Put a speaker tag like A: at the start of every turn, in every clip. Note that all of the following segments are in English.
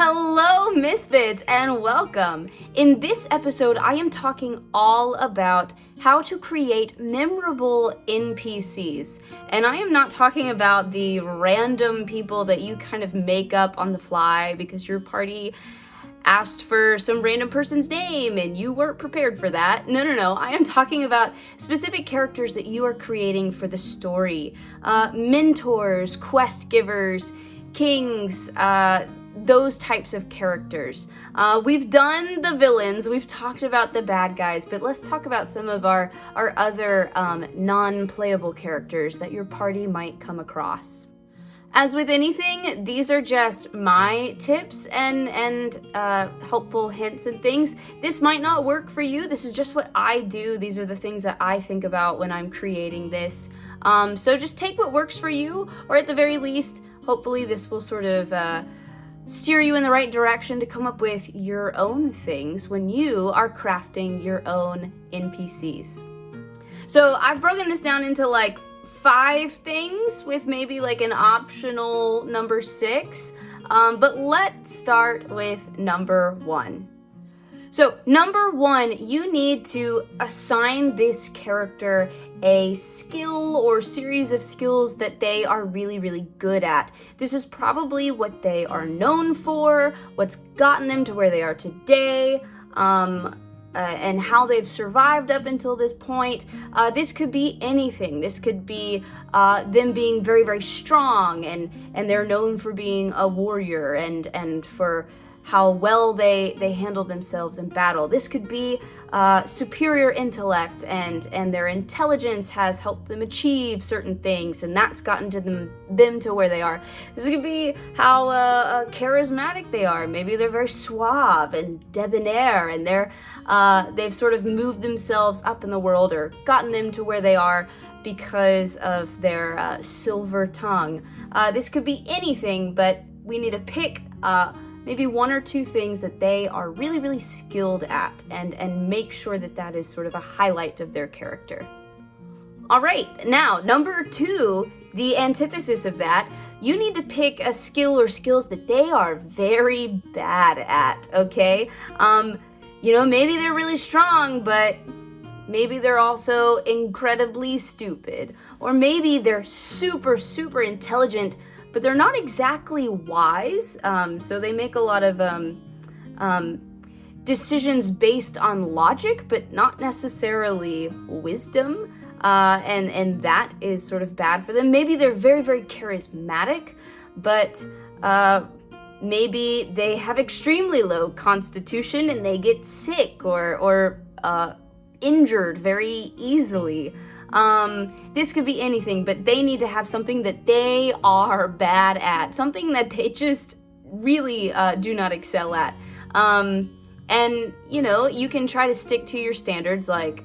A: Hello, Misfits, and welcome. In this episode, I am talking all about how to create memorable NPCs. And I am not talking about the random people that you kind of make up on the fly because your party asked for some random person's name and you weren't prepared for that. No. I am talking about specific characters that you are creating for the story. Mentors, quest givers, kings, those types of characters. We've done the villains, we've talked about the bad guys, but let's talk about some of our other non-playable characters that your party might come across. As with anything, these are just my tips and helpful hints and things. This might not work for you. This is just what I do. These are the things that I think about when I'm creating this. So just take what works for you, or at the very least, hopefully this will sort of steer you in the right direction to come up with your own things when you are crafting your own NPCs. So I've broken this down into like 5 things with maybe like an optional number 6. But let's start with number 1. So number 1, you need to assign this character a skill or series of skills that they are really good at. This is probably what they are known for, what's gotten them to where they are today, and how they've survived up until this point. This could be anything. This could be them being very strong, and they're known for being a warrior and for how well they handle themselves in battle. This could be superior intellect, and their intelligence has helped them achieve certain things, and that's gotten to them to where they are. This could be how charismatic they are. Maybe they're very suave and debonair, and they've sort of moved themselves up in the world or gotten them to where they are because of their silver tongue. This could be anything, but we need to pick maybe 1 or 2 things that they are really skilled at, and make sure that that is sort of a highlight of their character. All right, now number 2, the antithesis of that, you need to pick a skill or skills that they are very bad at, okay? Maybe they're really strong, but maybe they're also incredibly stupid. Or maybe they're super intelligent, but they're not exactly wise, so they make a lot of decisions based on logic, but not necessarily wisdom, and that is sort of bad for them. Maybe they're very charismatic, but maybe they have extremely low constitution and they get sick or injured very easily. This could be anything, but they need to have something that they are bad at, something that they just really do not excel at. And you can try to stick to your standards like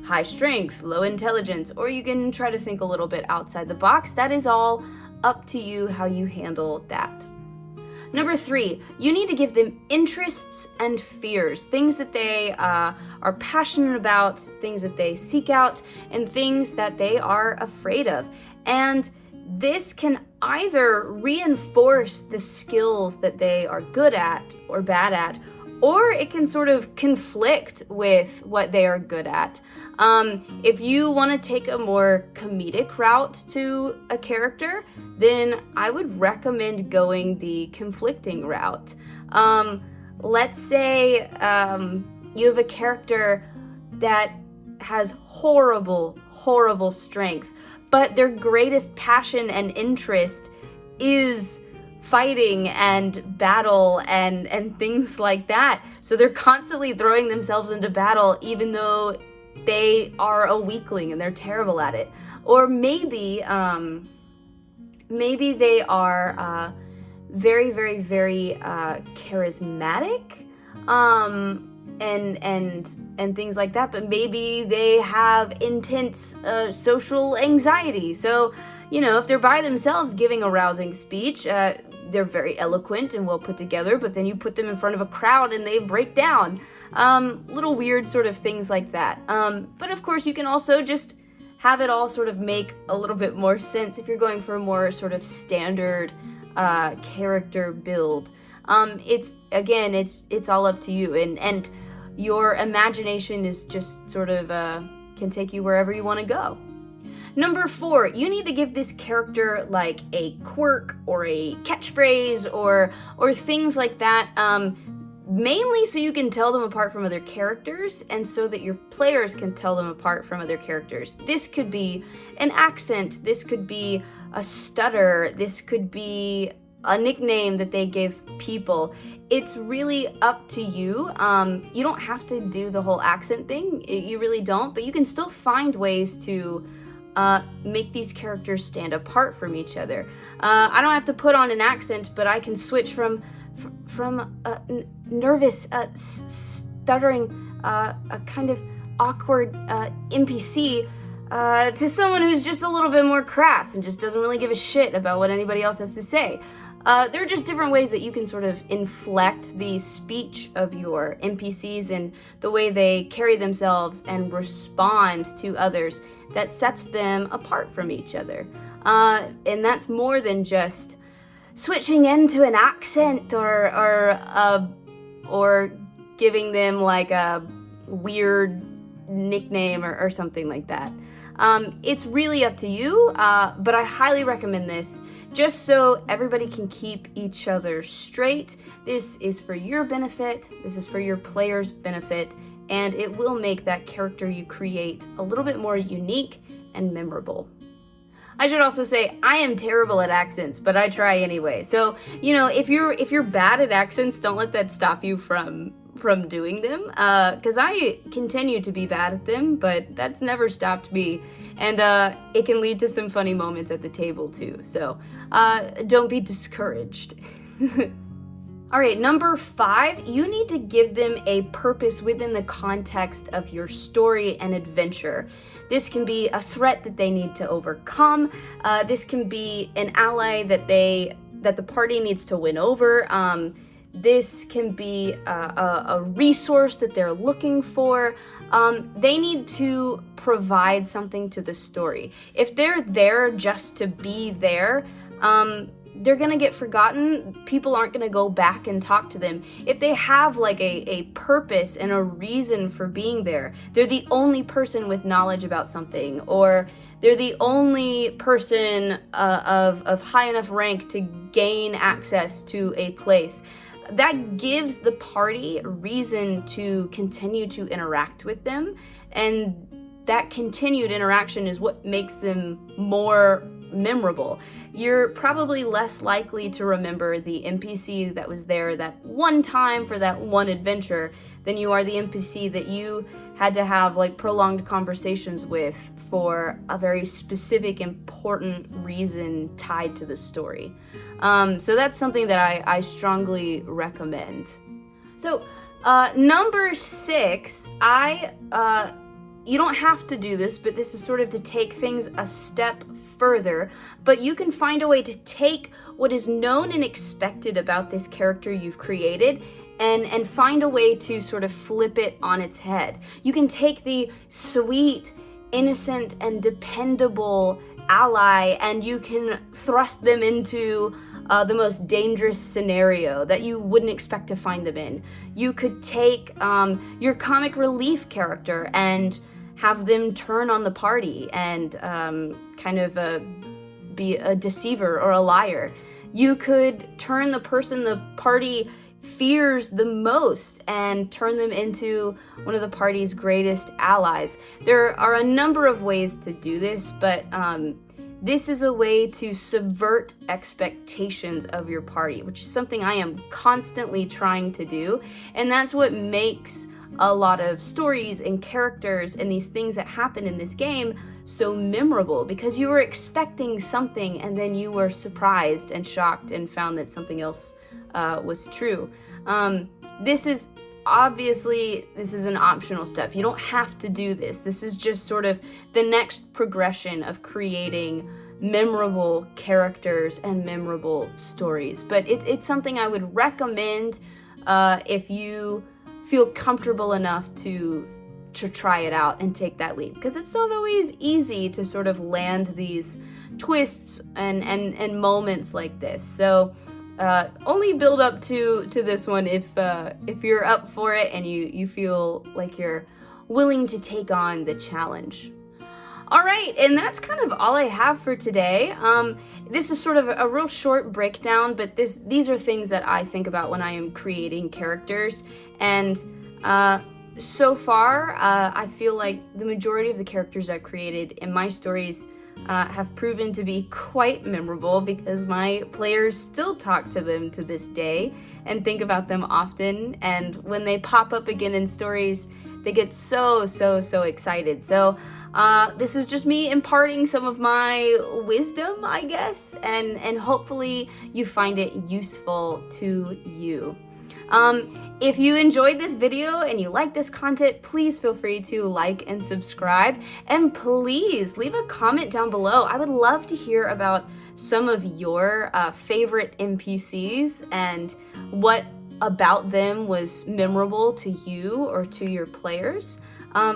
A: high strength, low intelligence, or you can try to think a little bit outside the box. That is all up to you how you handle that. Number 3, you need to give them interests and fears, things that they are passionate about, things that they seek out, and things that they are afraid of. And this can either reinforce the skills that they are good at or bad at, or it can sort of conflict with what they are good at. If you want to take a more comedic route to a character, then I would recommend going the conflicting route. Let's say you have a character that has horrible strength, but their greatest passion and interest is fighting and battle and things like that. So they're constantly throwing themselves into battle even though they are a weakling and they're terrible at it. Or maybe they are very charismatic and things like that, but maybe they have intense social anxiety. So if they're by themselves giving a rousing speech, they're very eloquent and well put together, but then you put them in front of a crowd and they break down. Little weird sort of things like that. But of course you can also just have it all sort of make a little bit more sense if you're going for a more sort of standard character build. It's all up to you, and your imagination is just sort of can take you wherever you want to go. Number 4, you need to give this character like a quirk or a catchphrase or things like that, mainly so you can tell them apart from other characters and so that your players can tell them apart from other characters. This could be an accent, this could be a stutter, this could be a nickname that they give people. It's really up to you. You don't have to do the whole accent thing, you really don't, but you can still find ways to make these characters stand apart from each other. I don't have to put on an accent, but I can switch from nervous, stuttering, a kind of awkward NPC to someone who's just a little bit more crass and just doesn't really give a shit about what anybody else has to say. There are just different ways that you can sort of inflect the speech of your NPCs and the way they carry themselves and respond to others that sets them apart from each other. And that's more than just switching into an accent or giving them like a weird nickname or something like that. It's really up to you, but I highly recommend this just so everybody can keep each other straight. This is for your benefit, this is for your players' benefit, and it will make that character you create a little bit more unique and memorable. I should also say I am terrible at accents, but I try anyway. So, if you're bad at accents, don't let that stop you from doing them, because I continue to be bad at them, but that's never stopped me, and it can lead to some funny moments at the table too, so don't be discouraged. All right, number 5, you need to give them a purpose within the context of your story and adventure. This can be a threat that they need to overcome. This can be an ally that the party needs to win over. This can be a resource that they're looking for. They need to provide something to the story. If they're there just to be there, they're gonna get forgotten. People aren't gonna go back and talk to them. If they have like a purpose and a reason for being there, they're the only person with knowledge about something, or they're the only person of high enough rank to gain access to a place. That gives the party reason to continue to interact with them, and that continued interaction is what makes them more memorable. You're probably less likely to remember the NPC that was there that one time for that one adventure than you are the NPC that you had to have like prolonged conversations with for a very specific, important reason tied to the story. So that's something that I strongly recommend. So number 6, you don't have to do this, but this is sort of to take things a step further, but you can find a way to take what is known and expected about this character you've created and find a way to sort of flip it on its head. You can take the sweet, innocent, and dependable ally and you can thrust them into the most dangerous scenario that you wouldn't expect to find them in. You could take your comic relief character and have them turn on the party and kind of be a deceiver or a liar. You could turn the person the party fears the most and turn them into one of the party's greatest allies. There are a number of ways to do this, but this is a way to subvert expectations of your party, which is something I am constantly trying to do. And that's what makes a lot of stories and characters and these things that happen in this game so memorable, because you were expecting something and then you were surprised and shocked and found that something else was true. This is an optional step. You don't have to do this. This is just sort of the next progression of creating memorable characters and memorable stories. But it's something I would recommend if you feel comfortable enough to try it out and take that leap, because it's not always easy to sort of land these twists and moments like this. So only build up to this one if you're up for it and you feel like you're willing to take on the challenge. All right, and that's kind of all I have for today. This is sort of a real short breakdown, but these are things that I think about when I am creating characters. And so far, I feel like the majority of the characters I've created in my stories have proven to be quite memorable because my players still talk to them to this day and think about them often. And when they pop up again in stories, they get so excited. So this is just me imparting some of my wisdom, I guess, and hopefully you find it useful to you. If you enjoyed this video and you like this content, please feel free to like and subscribe, and please leave a comment down below. I would love to hear about some of your favorite NPCs and what about them was memorable to you or to your players.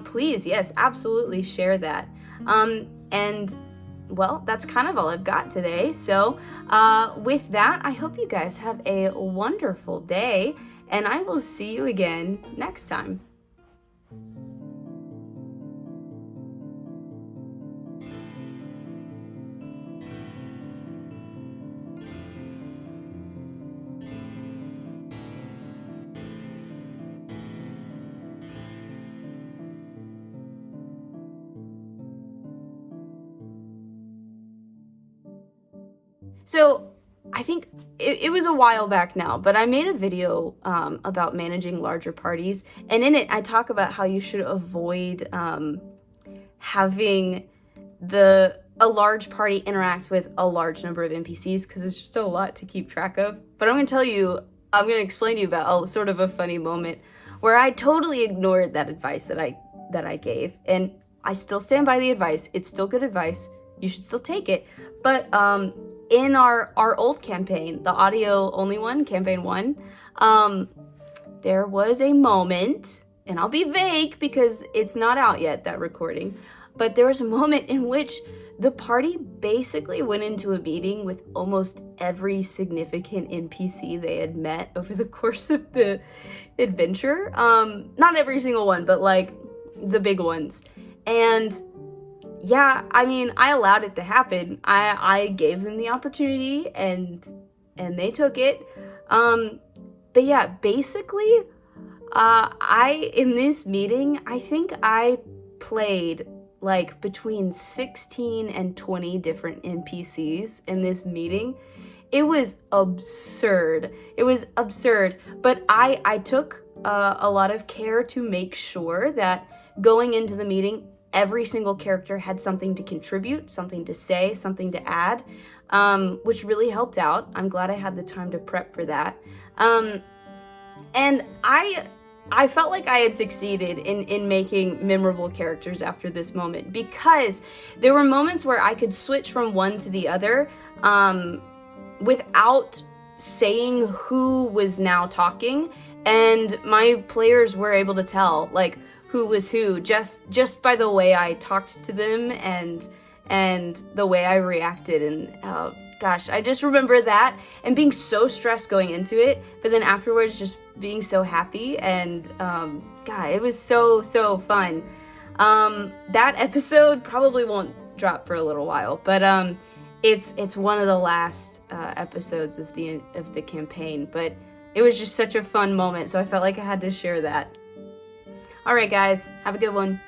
A: Please, yes, absolutely share that. And well, that's kind of all I've got today. So with that, I hope you guys have a wonderful day, and I will see you again next time. So I think it was a while back now, but I made a video about managing larger parties, and in it I talk about how you should avoid having a large party interact with a large number of NPCs because it's just a lot to keep track of. But I'm going to explain to you about sort of a funny moment where I totally ignored that advice that I gave, and I still stand by the advice. It's still good advice. You should still take it. But in our old campaign, the audio only one, campaign 1, there was a moment, and I'll be vague because it's not out yet, that recording, but there was a moment in which the party basically went into a meeting with almost every significant NPC they had met over the course of the adventure. Not every single one, but like the big ones. And yeah, I mean, I allowed it to happen. I gave them the opportunity and they took it. But yeah, basically, in this meeting, I think I played like between 16 and 20 different NPCs in this meeting. It was absurd. But I took a lot of care to make sure that going into the meeting, every single character had something to contribute, something to say, something to add, which really helped out. I'm glad I had the time to prep for that. And I felt like I had succeeded in making memorable characters after this moment, because there were moments where I could switch from one to the other without saying who was now talking, and my players were able to tell, like, who was who just by the way I talked to them and the way I reacted. And gosh, I just remember that and being so stressed going into it, but then afterwards just being so happy. And God, it was so fun. That episode probably won't drop for a little while, but it's one of the last episodes of the campaign. But it was just such a fun moment, so I felt like I had to share that. All right, guys, have a good one.